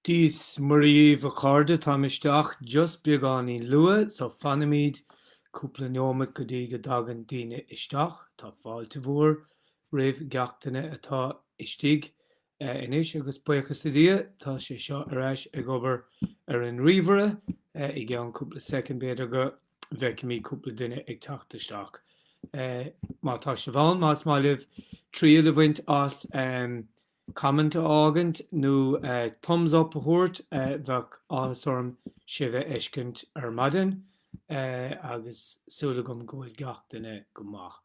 Dís marí bhacharda táisteach just beagán í lua so fanamíd cúpla neomad go dtí go dagan daoine isteach tá fáilte mhór roimh gachtainna atá istigh inis agus buchas a dia tá sé seo arás ag obair ar an ríomhare i gceann cúpla second beidir go bheicimí cúpla duine ag teachtasteach. Má tá se bhain más má libh trí le bhaint as comment ágant nó thumbs up a thuairt bheith ásorm si bheith eiscint ar maidin agus súla gom go bhfuil gach duine go maith.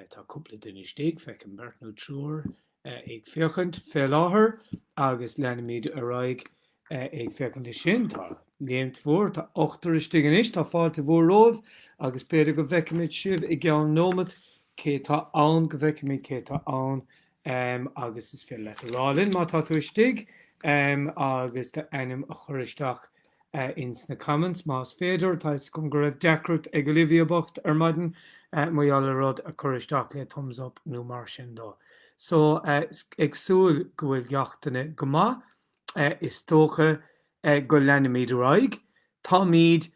Tá cúpla duine stig feic an bert nó trúr ag fiochant fé láthair agus leanimid a raig ag feiceant sin tá léimt mhór tá 8 stigan is tá fáilte mhór romh agus beidir go bheicimid sibh i gceann nómad cé tá ann go bheicimid cé tá ann agus is fé letarálinn má tá tú stig agus tá enim a choristeach ins na comments más féidir tá gom go raibh decrút ag Olivia bocht ar maidin maiall rud a choristeach le thumbs up nó mar sin dó. So agsúil go bhfuil gachtainna go maith is tócha go leanimid raig tá míad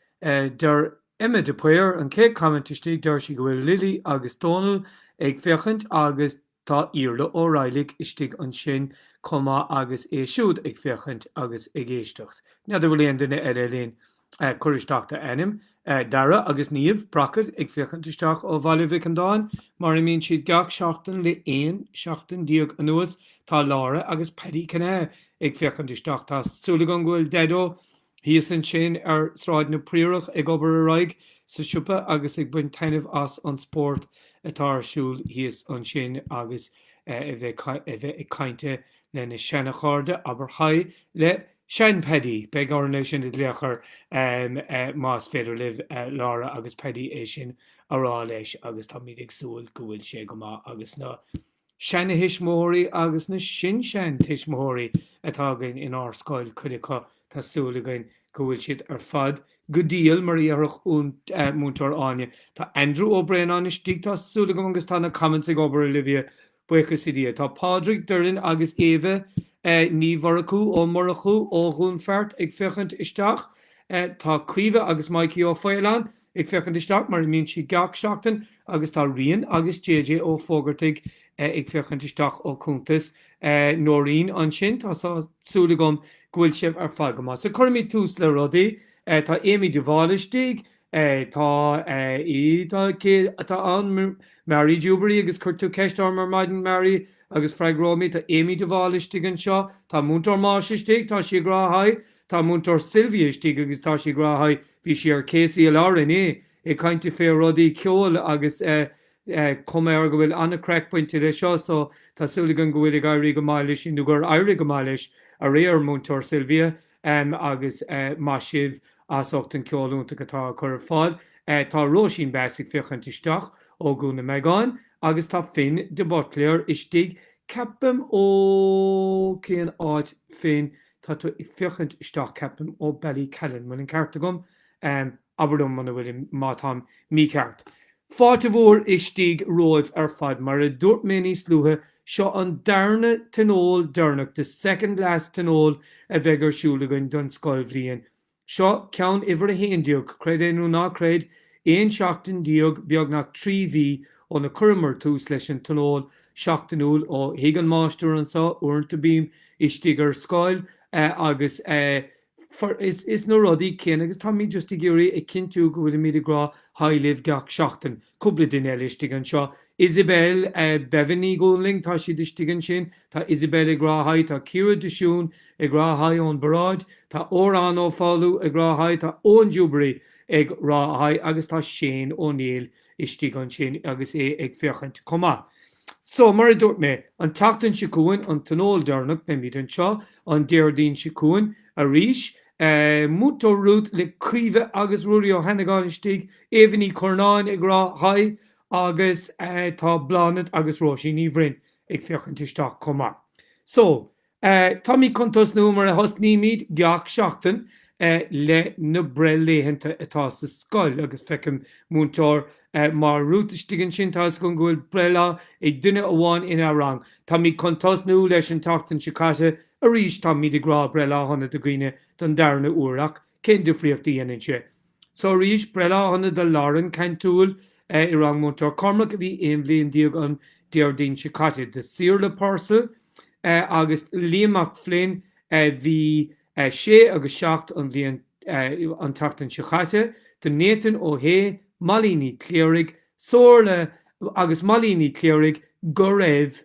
der imime de puir an cé commentistí der si go bhfuil Lily agus Tiono ag fechant agus tá íorla óráigh istigh an sin comá agus é siúd ag fechant agus ag éistecht. Nead bhfuil éon duine ar léon choristeachta enim dara agus níomh bracad ag fechantisteach ó bhaileh an dáin, mar imíonn siad gach seachtain le éon seachtain díag an nuas tá lára agus pedí cinné ag fechantisteach tá súla an ghfuil dedó híos an sin ar sráid na príoch ag obair a raig sa siúpa agus ag buin tainmh as an sport atásúil híos an sin agus bheith ag cainte lena sena cháde aber haid le Sein pedí be garné sin léchar más féidir libh lára agus pedí é sin ará leis agus tá míad agsúil go bhfuil sé go má agus na sena hisismóirí agus na sin hisismóirí atágain in Gaelscoil chuideá tásúlagain go bhfuil siad ar fad go díal mar dhearach múntar aine. Tá Andrew O'Brien anis dígtásúla go agus tá na comments ag obair Olivia buchas idí. Tá Padraig Durin agus Eva ní bharacú ó marachú ó gún feart ag fechant isteach tá cuiomh agus Mikey ó Foileán ag fechant isteach mar míonn si gach seachtain agus tá rion agus JJ ó fógartaigh ag fechant isteach ó cúntas nóirín an sin tá súla gom ghfuil sibh ar fáil go má. Sa chuirmí tús le rudaí tá Amy de Bháilisteigh tá an Mary Jubery agus chuirtú ceistar mar maidin Mary agus freigrómi tá Amy de Bháilisteigh an seo tá múntar máisisteigh tá si gráthid tá múntar Sylviasteigh agus tá si gráthid bhí si ar césaí LRNA i caiinte fé rudaí ceol agus cuméir go bhfuil anna crackpointe le seo so tásúla an go bhfuil ag éirí go máile sin nó gur éirí go máilis a réar múntar Sylvia agus má sibh as an ceolúnta gotá chur fáil tá Róisín bhesigh fechantisteach ó gúna meáin agus tá fin de Butléir istigh ceapim ó céan áit fin tá tú i fechant isteach ceapim ó Belly Callan mun an ceartta gom abardom man bhfuil mátám mí ceart. Fáte mhór istigh roimh ar fad mar a dúirt mé níos luatha seo an darna tanól durnach de second last tanól a bheith arsúlagainn don scoil bhríon. Seo ceann ihar a héon diog creid éonú ná creid éon seachtain diog beag nach 3V ó na curmar tús leis an tanól seachtainúil ó higan máistear an sa uaireanta bím istigh ar scoil agus is nó rudaí cén agus tá mí just i ggéirí ag cinú go bhfuil míad agrá hailibh gach seachtain cúpla duine eile istigh an seo. Isabel bevaní góling tá si istigh an sin tá Isabel ag gráthid tá Ciara Disiún ag gráthid ón Baráid tá Órán ó Fáilú ag gráthid tá Owen Jubery ag gráthid agus tá Shane O'Neill istigh an sin agus é ag fechant comá. So mar a dúirt mé an tachtain sicúin an tanól durnach be míad an seo an déirdín sicúin a ríis mútar rút le cuimhe agus ruúí ó Hennegáil istigh éhaní cornáin ag gráthid agus tá blanad agus Róisín ní bhrin ag fechantisteach comá. So tá mí contas nó mar a hosníimiid geach seachtain le na breléhananta atá sa scoil agus fecim múntóir mar rútastigin sin tá gon ghfuil brela ag duine amháin ina rang. Tá mí contasnú leis an tatan sicáte a ríis tá mí de grá brela honna do gine don darna úach cén difriochttaí dhéanaan sé. So ríis brela honna de láran cein túil I rang múntóir cormaach a bhí éon bblion díag an deardín sicáte de sir le parcel agus líamach flin bhí sé agus seacht an bhíon an tatan sicáte de néan ó hé malíní cléirigh sóirle agus malíní cléirigh go raibh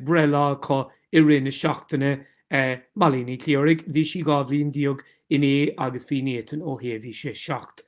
brela có I rinne seachtainna malíní cléirigh bhí si gá bhíon díog in é agus bhí néan ó hé bhí sé seacht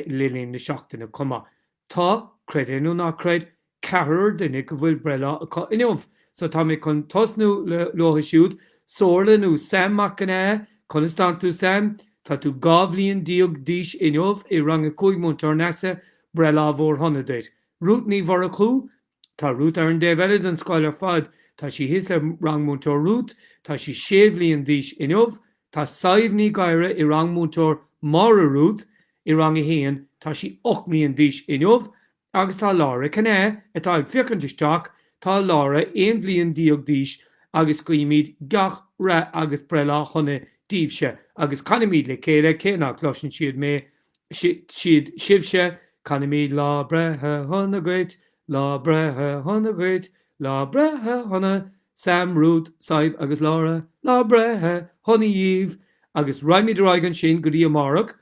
lilín na seachtainna cuma. Tá credanú ná creid cehar duine go bhfuil brela aá inmh. So tá mé chun tosnú lotha siúd sóirlanú samach gan constantú sam tá tú gábhlíonn díog díis inmh I rang a cuaigmúntar nesa brela bhór honnadéid. Rút ní bhar a clú, tá rút ar an déhhead an scoil ar fad, tá si his le rangmúntar rút, tá si séhlíonn díis inmh, tá saimhní gaiire I rangmúntar mar a rút I rang a héan tá si 8 díis inmh, agus tá lára canné atá ag fiochantisteach tá lára éon bblion díog díis agus cuimíd gach ra agus brela chuna díobse agus canimíd le céile cénach losin siad mé siad sibse canimíd lá brethe honagait lá brethe honagait lá brethe honna sam rút saib agus lára lá brethe honaíomh agus raimid raigan sin go dtí amárach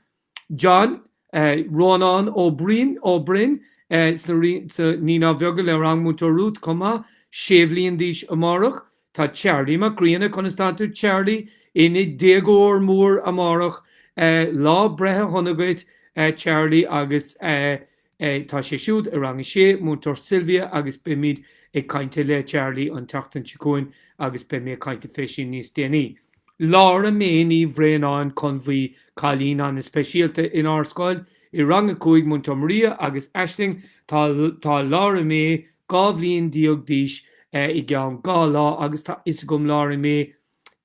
John Rónán ó Bryn sa nína bheaga le rangmúntar rút comma séhlíonn díis amárach tá Charlie macríanna constantú Charlie ina dégóir mór amárach lá brethe honagait Charlie agus tá sé siúd a rang sé múntar Sylvia agus bimid ag cainte le Charlie an tatan sicúin agus be mé cainte fésin níos déanaí. Lára méí bhréáin chun bhí chalín an speisialta in Gaelscoil I rang a cuaigmúntar Maria agus Aisling tá lára mé gá bhíon díog díis I gceann gá lá agus tá is gom lára mé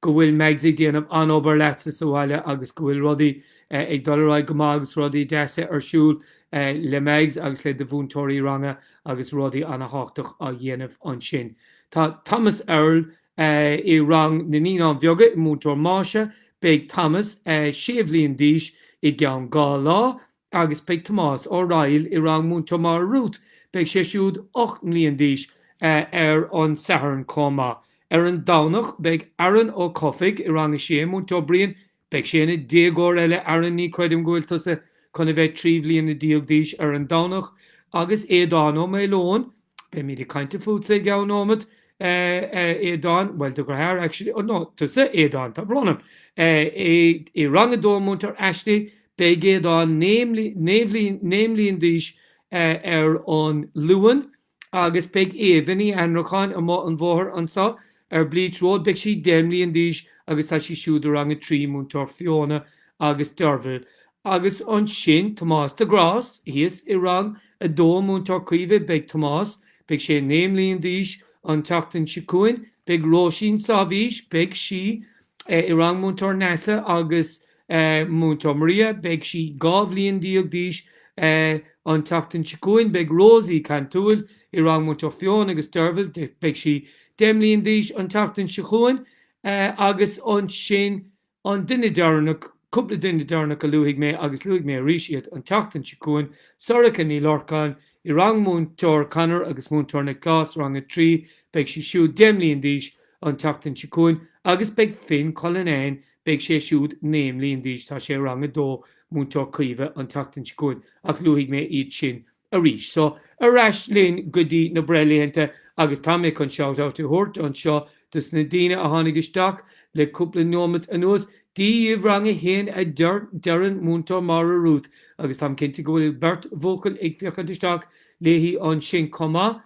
go bhfuil meigsaí déanamh anobair leta sa bhaile agus go bhfuil rudaí ag doráid go agus rudaí deasa ar siúl le meigs agus le de bhúntóirí ranga agus rudaí anna háach a dhéanamh an sin. Tá Thomas Earl I rang na níán bheoga I múntóir máise beag Thomas séhlíonn díis I gceann gá lá agus beag Tomás O'Reilly I rang múntóir mar rút beag sé siúd 8 mblion díis ar an saharan comá. Ar an dánach beag Aaron ó Coffig I rang a sé múntóir Brian beag sé na dégóir eile Aaron ní chuidim ghfuiltasa chuna bheith 3 mblion na díog díis ar an dánach agus éadán ó mé lón be mí de cainte fútsa gceann nómad éadán well do gur hair actually no tusa éadán tá bronnam I rang a dómúntar Ashley beag éadán néimlíonn díis ar an luan agus beag éhanní anracháin am an bmhór ansá ar Bleach Road beag si 10 mblion díis agus tá si siúd rang a 3 múntóir Fiona agus Derville. Agus an sin Tomás de Gras híos I rang a dó múntóir cuimhe beag Tomás beag sé 9 mblion díis an tatan sicúin beag Róisín Savís beag si I rang múntóir Nessa agus múntóir Maria beag si 2 mblion díog díis an tatan sicúin beag Rosie Cantúil I rang múntóir Fiona agus Derville beag si 10 mblion díis an tatan sicúin agus an sin an duine dearnach cúpla duine dearnach a luigh mé agus luigh mé ríisiad an tatan sicúin Sorachan í Lorcán I rang múntóir Conor agus múntóir na Clás rang a 3 beag si siúd 10 mblion díis an tatan sicúin agus beag Finn Colin beag sé siúd 9 mblion díis tá sé rang a 2 múntóir cuimhe an tatan sicúin ach luigh mé iad sin a ríis. So arás linn go dtí na breléhananta agus tá mé chun seout á thuirt an seo dus na daine a tháinig isteach le cúpla nómad anuas díomh rang a héin a dearan múntóir mar a rút agus tá cinnte go bhfuil bert bhócail ag fiochantisteach léhí an sin comá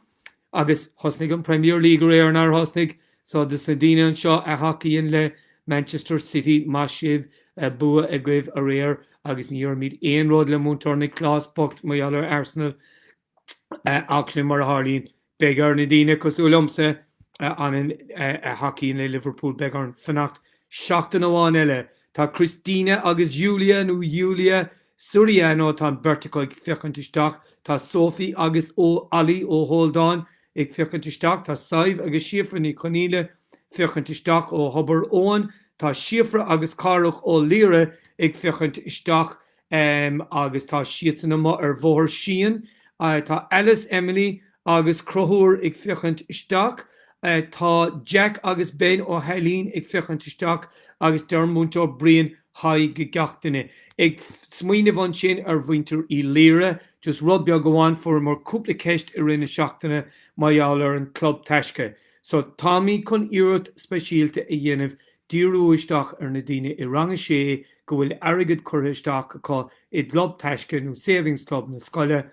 agus thosnig an Premier League ar an thosnig so dus na daine an seo a hacaíonn le Manchester City más sibh bua a gcuibh a réir agus níor míad éon rud le múntóir na Clás bocht maiallar Arsenal aclim mar a Harlín beag ar na daine cosúlamsa an hacaíonn le Liverpool beag ar an fannacht seachtain amháin eile Tá Christina agus Julia nó Julia Suriano tá bertacoig fichantisteach, Tá Sophie agus ó Ali ó Holdáin ag fichantisteach, Tá Saibh agus Siofra ní Coníle fichantisteach ó Hobar Óin, Tá Siofra agus Carach ó Líre ag fichantisteach agus tá siatanna mo ar bhór Sian, Tá Alice Emily agus Crothúr ag fichantisteach, Tá Jack agus Ben ó Helín ag fichantisteach agus Dermont ó Brian haig go gachtainine. Ag smaoineh an sin ar bhaintear í Líre, just rubbeag goháin for mar cúpla ceist ar rinne seachtainna maiall ar an club teisce. So Tommy chun iirecht speisialta a dhéanamh díúisteach ar na daine I rang sé go bhfuil airgid curthaisteach aá I glob teisce nó savings club na scoile,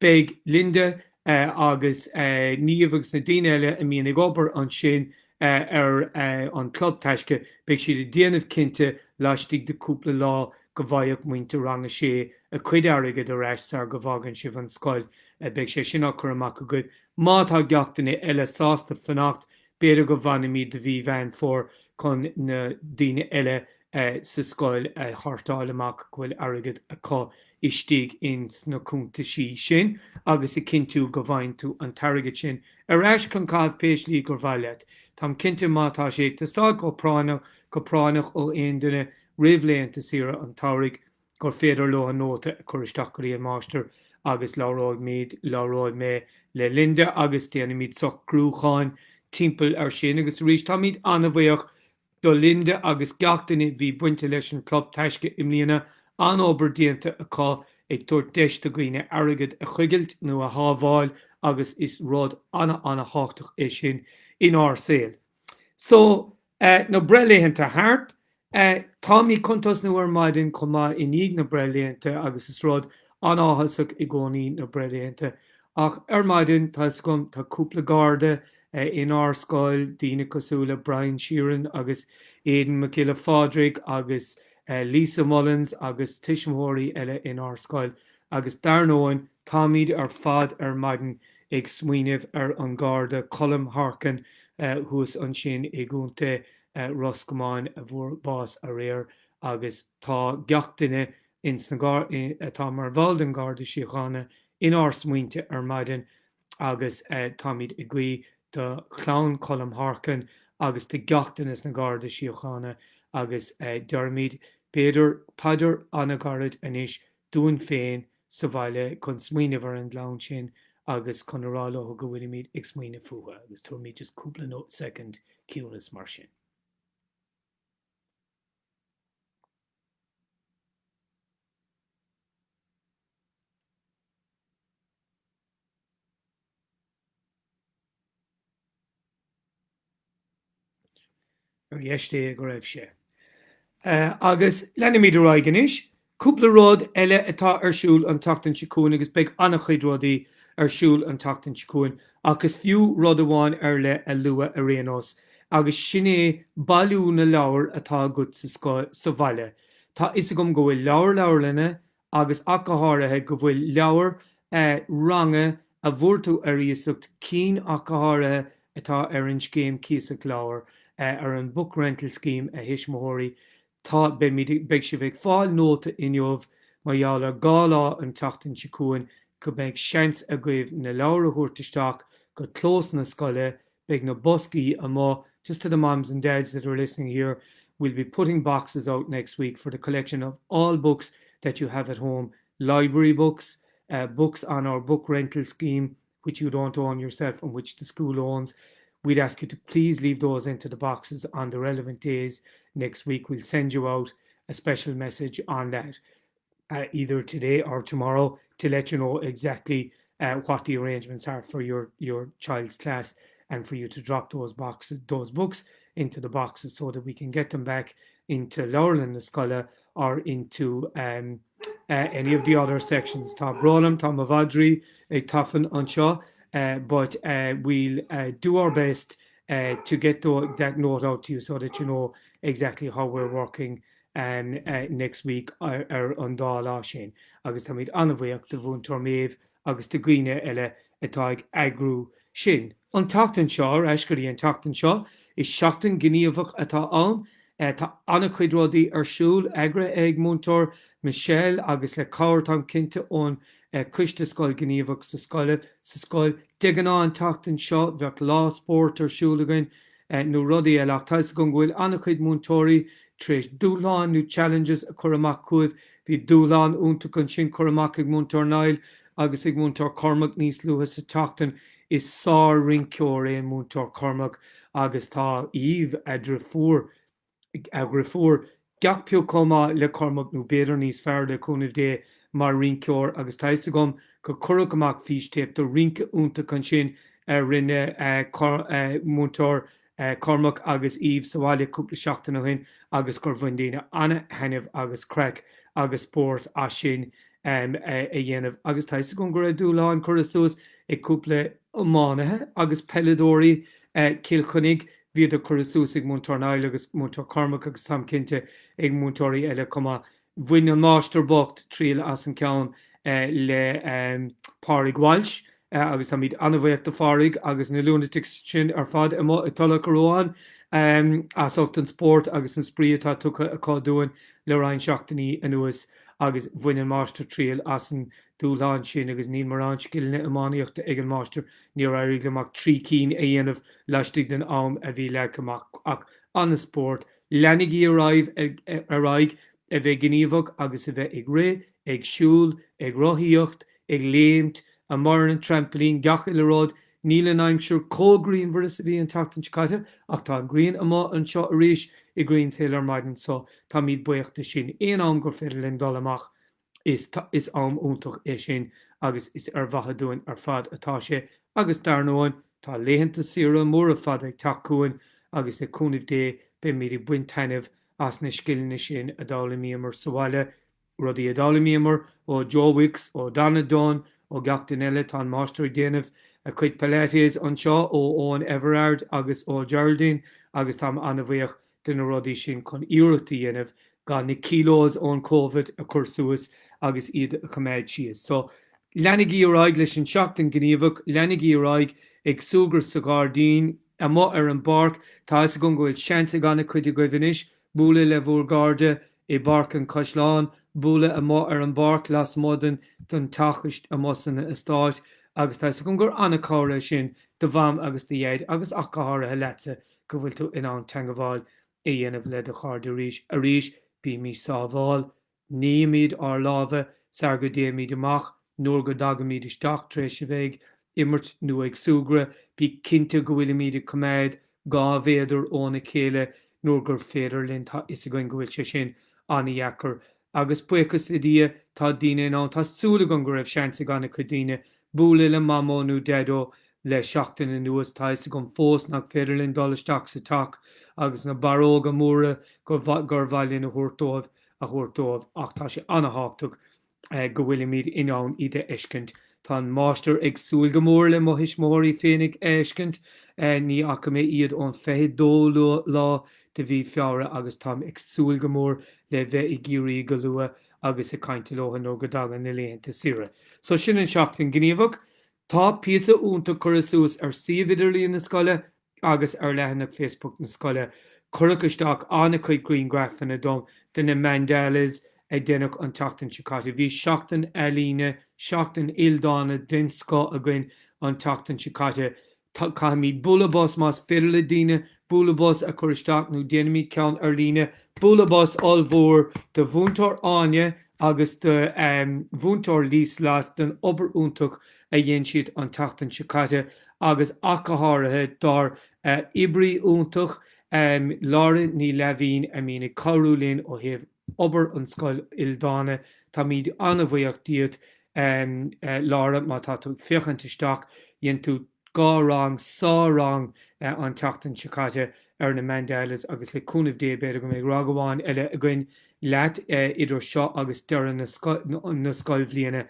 beag Linda agus níomhagus na daine eile a míon ag obair an sin ar an club teisce, beag siad a déanamh cinnte leistigh de cúpla lá go bhaíoch muointe rang sé a chuid airgid ar eis ar go bhagan sibh an scoil, beag sé sin chu amach go good. Mátá gachtainna eile sásta fannacht beidir go bhainna míad de bhí bhein for chun na daine eile sa scoil thortáil amach gohfuil airgid aá istigh in na cúnta sí sin, agus I cinntiú go bhain tú an targad sin ar eis chun cábh péislí gur bhaileat. Tá cinnte mátá sé tástá go pránach ó aon duine rihléonnta sira an táraigh gur féidir le an nóta a churisteachí a máister agus láráid mé le Linda agus déanana míad soch grúcháin timpeall ar sin agus rís tá míad anna bhaoch do Linda agus gachtainine bhí buinte leis an club teisce imlíana an obair déanta aá ag tuair deiste gooine airgid a chuigilt nó a hábháil agus is rud anna háchtach é sin in ásail. So nó breléhananta thart, Tommy contas nuair maidin comá iníag na breléanta agus is rud anáhasach I gcónaí na breléanta. Ach ar maidin tá gom tá cúpla garda in Gaelscoil, Daoine cosúla Brian Sheeran agus Aidan McKilla Fádrick agus Lisa Mullins agus Tishmóirí eile in Gaelscoil agus darnóin táimid ar fad ar maidin ag smaoineh ar an garda Colm Harkin thuas an sin I gúnta Roscomáin a bhór bás a réir agus tá gachtainine tá mar bhil an garda síochána in smaointe ar maidin agus táimid I gcuí de chlán Colm Harkin agus de gachtainnis na garda síochána agus dearmid beidir paidir anna garad anis dúin féin sa bhaile chun smaoineh ar an glán sin agus chun arála go bhfuil míad ag smaoineh fuaithe agus tuairmid just cúpla nó second ciúnas mar sin. Ar dhéiste go raibh sé. Agus lena míad ráigeis, cúpla rád eile atá arsúil an tachtain sicún agus beag annach chuid rudaí arsúil an tachtain sicún agus fiú rud amháin ar le a lua a réanos, agus sin é bailú na leabhar atá agat sa bhaile. Tá is gom go bhfuil leabhar lena agus acatháthe go bhfuil leabhar range a bhórtú ar íosacht cín acatháthe atá ar an scéim cíosaach leabhar ar an book rental scheme a hisismóirí. Tá beag si bheith fáil nóta inneomh maiall ar gá lá an tachtain sicún go beag seans a gcuibh na leabhar a thuairtaisteach go clós na scoile, beag na boscaí amá. Just to the moms and dads that are listening here, we'll be putting boxes out next week for the collection of all books that you have at home, library books, books on our book rental scheme, which you don't own yourself and which the school owns. We'd ask you to please leave those into the boxes on the relevant days. Next week, we'll send you out a special message on that, either today or tomorrow, to let you know exactly what the arrangements are for your child's class, and for you to drop those books into the boxes so that we can get them back into Laurel na Scoile or into any of the other sections. Tá Brólam, tá Mavadri, ag tafan anseo, but we'll do our best to get that note out to you so that you know exactly how we're working next week ar an dá lá sin. Agus tá míad anna bhaíocht de bhún torméh agus de gcuine eile atá ag agrú sin. An tachtain seo, eiscirí an tachtain seo, is seachtain gníomhach atá ann Tá anna chuid rudaí arsúil eagra ag múntóir Michelle agus le cabhartám cinnte ón cuiste scoil gníomhach sa scoil degan an tatan seo bheith lá sport arsúlagain nó rudaí eile ach tá go bhfuil anna chuid múntóirí tréis dúláán nó challenges a chur amach cuamh hí dúláán únta chun sin chur amach ag múntóir Nail agus ag múntóir Cormac níos luas sa tatan is sá rinceoir éon múntóir Cormac agus tá íomh agra fuair gach peo comá le Cormac nó beidir níos fearr le cúnamh dé mar rinceoir agus taise gom go curach amach fístéip do rince únta chun sin rinne múntóir Cormac agus íomh sa bhaile cúpla seachtain ó hin agus gur bhain daoine anna henamh agus creic agus sport a sin a dhéanamh agus taise gom gur dúláán chur suas ag cúpla mánathe agus peladóirí cilchonig viad a chur suas ag múntóir Nail agus múntóir Cormac agus sam cinnte ag múntóirí eile comá bhain an máiste bocht tríal as an ceann le páraigh Walsh agus tá míad anmhaíocht a fáraigh agus na lunatics sin ar fad tula goráin as ocht an sport agus an sprí atá tucha a cáúin le rain seachtaí anuas agus bhain an máiste tríal as an dúláán sin agus ní mar an scilne amáíochta ag an máiste ní éirigh leach trí cín a dhéanamh leistigh den am a bhí le amach ach an sport lenigí aráig a bheith gníomhach agus a bheith ag ré, ag siúl, ag rothíocht, ag léimt, a mar an trampolin gach le rád, níl an aimimseúr cógrín bhar a bhí an tatan caite ach tá grín amá an seo a ríis i Greens Hill ar maidin so tá míad buochta sin éon am gur féidir linn dul amach is am úntaach é sin agus is ar bhathadúin ar fad atá sé agus darnóin tá léhananta sira mór a fad ag taúin agus le cúnamh dé be míad buin tainmh as na scilne sin a dála míamar sa bhaile rudí a dála míamar ó Joe Wicks ó Donna Dawn ó gach den eile tá máisteir déanamh a chuid Pilates an seo ó Owen Everard agus ó Geraldine agus tá anna bhuíoch den rudí sin chun iireachta dhéanamh gan na kilós ón COVID a chur suas agus iad a chuméid sios. So lenigí aráig leis an seachtain gníomhach, lenigí aráig ag súgur sa Gardaín a mo ar an barc tá is go bhfuil seansa ganna chuide go bhanis búla le bhór garda i barc an Caisleán, búla a mo ar an barc las modan don tachaist a mosanna istáis agus tá go gur anna cára sin do bham agus de dhéad agus achátha letse go bhfuil tú in an teangaháil i dhéanamh le de cháda ríis a ríis bí mí sábháil ní míad ar lábha sar go dé míad amach nuair go daga míad isteach tréis a bheith immert nu ag súgra bí cinnte go bhfuil míad cuméid gá bhéidir óna chéile nuair gur féidir linn is a goin go bhfuil sé sin anna dhechar agus buchas i dtí tá daine ná tásúla go raibh seansa ganna chu daine búla le mamónú deadó le seachtain na nuas táis gom fós nach féidir linn dolisteach sa tak agus na baróga móra gur bhailín a thuirtómh ach tá sé anna háachtuk go bhfuil míad inán ide eiscint. Tá máisteir ag súil go mór le mo hismóirí fénig eiscint ní acha mé iad ón feithead dó lá de bhí fearra agus tá ag súil go mór le bheith i ggéirí go lua agus a caiinte lohan nó go dagan na léhananta sire. So sin an seachtain gníomhach, tá píosa únta chur suas ar siomhidirlíon na scoile agus ar lehanach Facebook na scoile. Currachasteach anna chuid Green Grafan a dom den na Mandelas ag dénach an tatan sicáte. Bhí seachtain eilíne, seachtain ildána den sco a gin an tatan sicáte. Tá míad bulabos más féile díine, bulabos a chuiristeach nó déanaí ceann ar líne, bulabos allmhór de bhúntóir áine agus de bhúntóir lís leat den obair úntaach a dhéon siad an tatan sicáte agus achatháthe dar ibrí úntaach lára ní lehín a mína choúlín ó heh obair an scoil ildána tá míad anna bhuíocht díad lára má tá tú fiochantisteach dhéon tú gá rang, sá rang an tatan sicáte ar na Mandelas agus le cúnamh dé beidir go méid ragaháin eile a gcuin leat idir seo agus dearan na scoil bhliana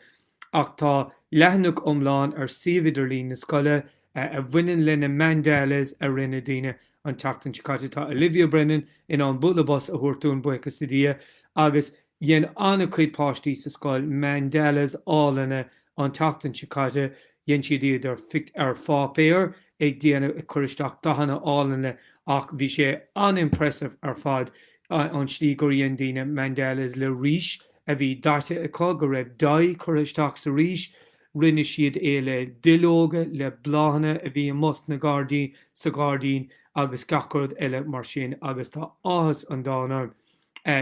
ach tá lehanach omláin ar siomhidirlín na scoile a bhainean le na Mandelas a rinne daine an tatan sicáte. Tá Olivia Brennan in an bulabos a thuirtún buchas sa dia agus dhéon anna chuid páistí sa scoil Mandelas álanna an tatan sicáte dhéon siad iad ar fápéir ag déanamh chuiristeach dahanana álanna ach bhí sé unimpressive ar fad an slí go íon daoine Mandelas le ríis a bhí daite aá go raibh dá choristeach sa ríis, rinne siad é le dilóga le bláhanna a bhí mus na Gardaí sa Gardaín agus gacrd eile mar sin agus tá áthas an dánar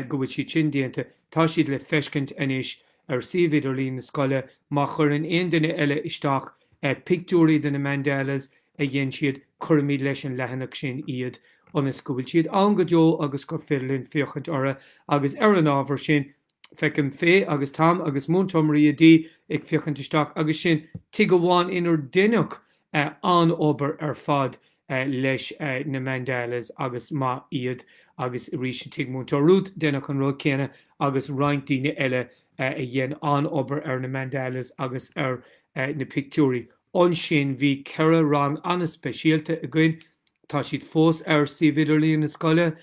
go bhfuil siad sin déanta tá siad le feiscint inis ar siomhidir líon na scoile má chur an aon duine eile isteach picúí den na Mandelas a dhéon siad chuirmí leis an lehanach sin iad onas go bhfuil siad an go deo agus go firlinn fiochant orra agus ar an ábhar sin fecin fé agus tam agus múntomí a dí ag fiochantisteach agus sin tu go bháin inar duineach an obair ar fad leis na Mandelas agus má iad agus rí sin tu múntarút duineach an rud céine agus roiintíine eile a dhéon an obair ar na Mandelas agus ar na picúí. On sin bhí ceire rang anna speisialta a gcuin tá siad fós ar siomhidir líon na scoile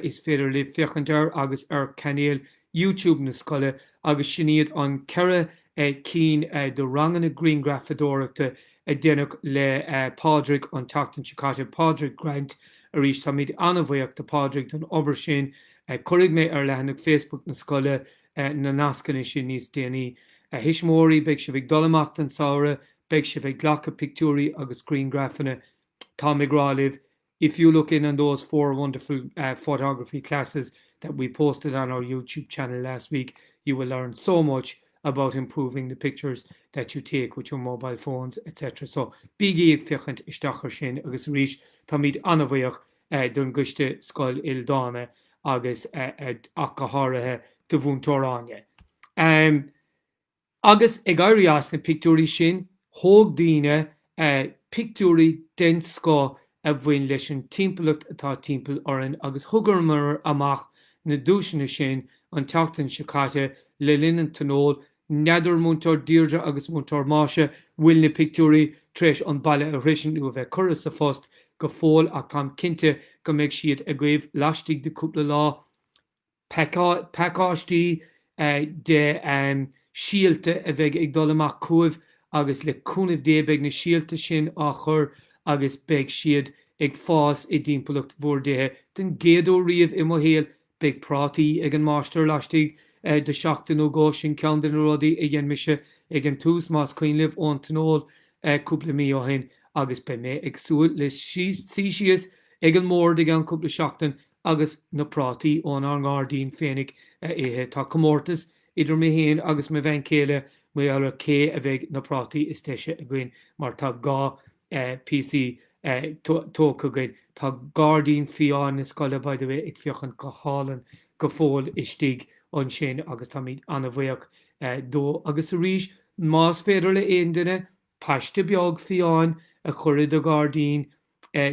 is féidir le fiochantar agus ar canéal YouTube na scoile agus sin iad an ceire cín do rangan na Greengrafadóireachta a déanach le Padraig an tatan Chicago Padraig Grant a rís tá míad anmhaíocht de Padraig don obair sin chuig mé ar lehanach Facebook na scoile na nascanna sin níos déanaí. Hismóí beag se bheith dolamach an saora, beag se bheith ghlacha picúí agus screengraphanna. Tá migrálih. If you look in on those 4 wonderful photography classes that we posted on our YouTube channel last week, you will learn so much about improving the pictures that you take with your mobile phones, etc. So, bígí ag fichant isteachar sin agus ríis tá míad anmhaíoch don guiste scoil ildána agus ach go háirithe do bhúntóráine. Agus ag áirías na picúí sin, thóg daoine picúí den scó a bhain leis an timpplacht atá timppel oran agus thugarmar amach na dúisina sin an teachtain sicáte le linn Tiono, neidir múntar dírdre agus múntar máise bhfuil na picúí treis an baile a risin nu a bheith churas sa fóst go fóil ach tá cinnte go mbeidh siad a gcuibh laistigh de cúpla lá peáistí de síalte a bheith ag dul amach cuamh agus le cúnamh débeag na síalte sin á chur agus beag siad ag fás i dtímpolacht mhórdéthe den géadú riamh i mo héal beag prátaí ag an máistear laistigh de seachtain ó gá sin ceann den rudaí i dhéon mise ag an tús más cuinlimh ón Tionol cúpla mí ó hin agus be mé ag súil le síos ag an mór ag an cúpla seachtain agus na prátaí ón ar ngádaín féinnig éthe tá commórtas idir mé héin agus me bhain céile mé ar cé a bheith na prátaí is teise a gcuin mar tá gá PC tóca gcuin tá Gardaín fiáin na scoile by the way ag fiochan go hálan go fóil istigh an sin agus tá míad anmhaíoch dó agus a ríis más féidir le aon duine paiste beag fiáin a churid a Gardaín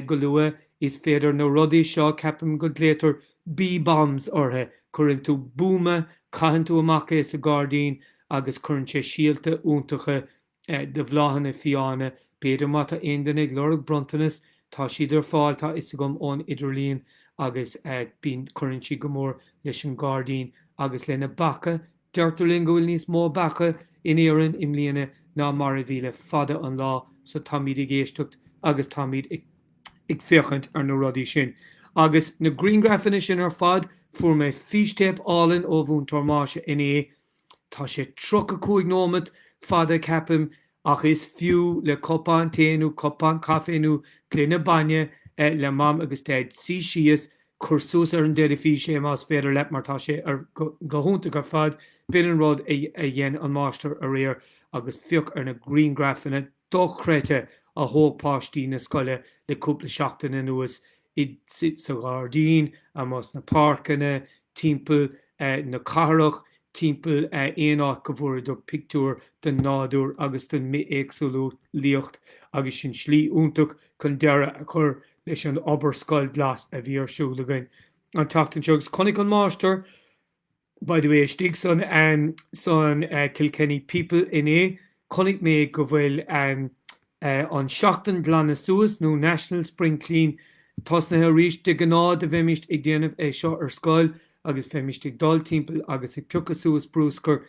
go luath is féidir na rudaí seo ceapim go léitar bí-bombs orthe chuann tú búma caitheann tú amach is a Gardaín agus chuann sé síalta úntacha de bhláhanna fiáine beidir mata aon duine ag lorg brontanas tá siad ar fáil tá is gom ón idirlíon agus bín chuann si go mór leis an Gardaín agus lena bacha deirtarlíonn go bhfuil níos mó bacha in éireann im líana ná mar a bhíle fada an lá so tá míad ag géisteacht agus tá míad ag féchant ar na rudaí sin. Agus na Greengraffanna sin ar fad fuair mé físteip álan ó bhúntar máise in é tá sé trocha cúig nómad fada ceapim ach is fiú le copán téanú copán cafénú cléine banne le mam agus teid sí síos chursús ar an deidir fí sé más féidir le martá sé ar gohúnta gur fad bin an rud a dhéan an máistear a réir agus fioch ar na Greengraffanna dochréite a thógpáistí na scoile le cúpla seachtainna nuas i sa Gardaín a más na páirceanna timppel na carach timppel éonach go bhfuair do picúr den nádúr agus den mé éagsúlú líocht agus sin slí úntaach chun deire a chur leis an obair scoil glas a bhí arsúlagain. An tachtain segus connig an máistear by the way stig son Kilkenny people in é connig mé go bhfuil an seachtain glanna suas nó National Spring Clean Tosna ríis de gnád a bheimiist ag déanamh seo ar scoil agus féimiist ag dul timppel agus ag puchasúas brúscar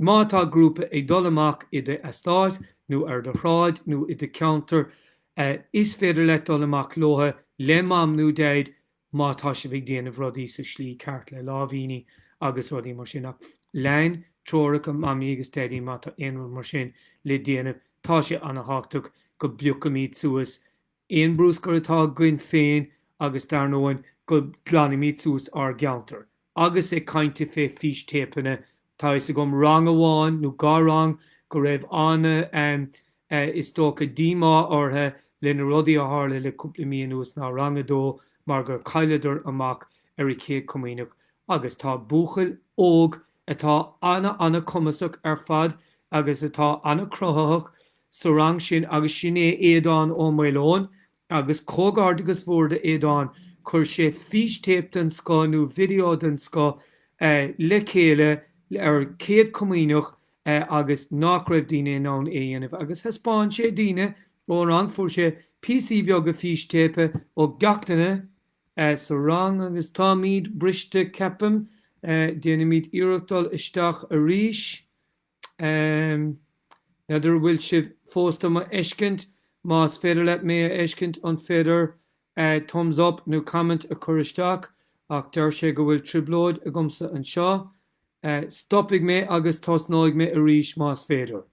mátá grúpa ag dul amach i de stáit nó ar de ráid nó i de counter Is féidir le dul amach lotha le mamnú déid má tá sé bhíh déanamh rodí sa slí ceart le láhíní agus rodí mar sin ach lein troracha mamí agus déirí má tá aonú mar sin le déanamh tá sé anna háach go bucha míad suas éon brúscar atá gcuin féin agus dar nóin go glanna míad suas ar geantar. Agus é cainte fé fís tépanna tá is a gom rang amháin nó gá rang go raibh anna is tócha dímá orthe lena rudaí a hála le cúpla míon nuas ná rangadó mar gur caiileidir amach ar i chéad cumaoineach agus tá buchail óg atá anna cumasach ar fad agus atá anna crothaach sa rang sin agus sin é éadán ó maileón agus cógáard agus bhórda éadán chur sé fís tép den sco nó video den sco le chéile ar céad cumaoineach agus nach raibh daine ná éanamh agus thespáin sé daine ó rang fuair sé PC beag go fís tépe ó gachtainna sa rang agus tá míad briste ceapam déana míad iireachtáil isteach a ríis. Neidir bhfuil sibh fósta má eiscint más féidir le mé eiscint an féidir thumbs up nó comment a chur isteach ach deir sé go bhfuil triblóid a gomsa an seo. Stoppig mé agus tosnáig mé a ríis más féidir.